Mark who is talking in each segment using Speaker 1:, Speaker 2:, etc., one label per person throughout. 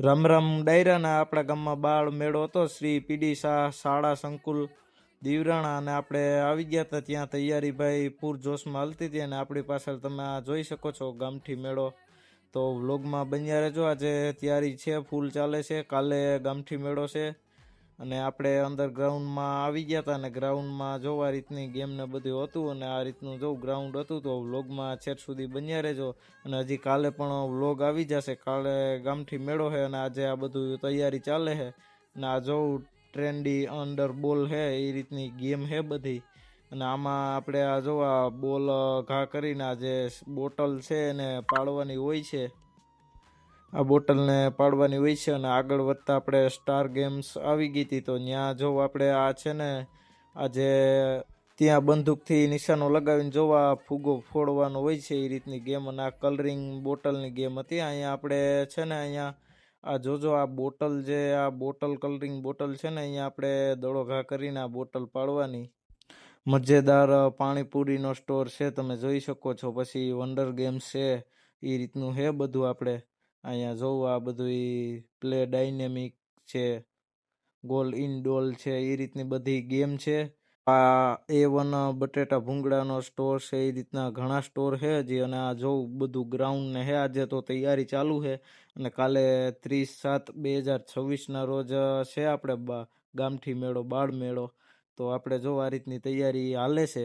Speaker 1: રામ રામ ડાયરાના આપણા ગામમાં બાળ મેળો હતો શ્રી પીડી શાહ શાળા સંકુલ દીવરાણા અને આપણે આવી ગયા હતા ત્યાં તૈયારી ભાઈ પૂરજોશમાં હાલતી હતી અને આપણી પાછળ તમે આ જોઈ શકો છો ગામઠી મેળો તો વ્લોગમાં બન્યા રહેજો આજે તૈયારી છે ફૂલ ચાલે છે કાલે ગામઠી મેળો છે અને આપણે અંદર ગ્રાઉન્ડમાં આવી ગયા હતા અને ગ્રાઉન્ડમાં જો આ રીતની ગેમ ને બધું હતું અને આ રીતનું જો ગ્રાઉન્ડ હતું તો વ્લોગમાં છેક સુધી બન્યા રહેજો અને હજી કાલે પણ વ્લોગ આવી જશે કાલે ગામઠી મેળો છે અને આજે આ બધું તૈયારી ચાલે છે અને આ જો ટ્રેન્ડી અંડર બોલ છે એ રીતની ગેમ છે બધી અને આમાં આપણે આ જો આ બોલ ઘા કરીને આ જે બોટલ છે એને પાડવાની હોય છે આ બોટલને પાડવાની હોય છે અને આગળ વધતા આપણે સ્ટાર ગેમ્સ આવી ગઈ હતી તો ત્યાં જો આપણે આ છે ને આજે ત્યાં બંદૂકથી નિશાનો લગાવીને જોવા ફૂગો ફોડવાનો હોય છે એ રીતની ગેમ અને આ કલરિંગ બોટલની ગેમ હતી અહીંયા આપણે છે ને અહીંયા આ જોજો આ બોટલ જે આ બોટલ કલરિંગ બોટલ છે ને અહીંયા આપણે દડો ઘા કરીને આ બોટલ પાડવાની મજેદાર પાણીપુરીનો સ્ટોર છે તમે જોઈ શકો છો પછી વન્ડર ગેમ્સ છે એ રીતનું છે બધું આપણે અહીંયા જોવું આ બધું પ્લે ડાયનેમિક છે ગોલ ઇન ડોલ છે એ રીતની બધી ગેમ છે આ A1 બટેટા ભૂંગળાનો સ્ટોર છે એ રીતના ઘણા સ્ટોર છે હજી અને આ જોવું બધું ગ્રાઉન્ડ ને હે આજે તો તૈયારી ચાલુ છે અને કાલે 30/7/2026 રોજ છે આપણે ગામઠી મેળો બાળ મેળો તો આપણે જો આ રીતની તૈયારી હાલે છે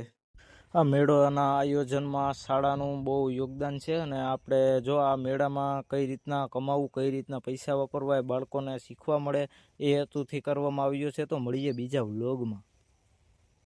Speaker 1: આ મેળાના આયોજનમાં શાળાનું બહુ યોગદાન છે અને આપણે જો આ મેળામાં કઈ રીતના કમાવું કઈ રીતના પૈસા વાપરવા એ બાળકોને શીખવા મળે એ હેતુથી કરવામાં આવ્યું છે તો મળીએ બીજા વ્લોગમાં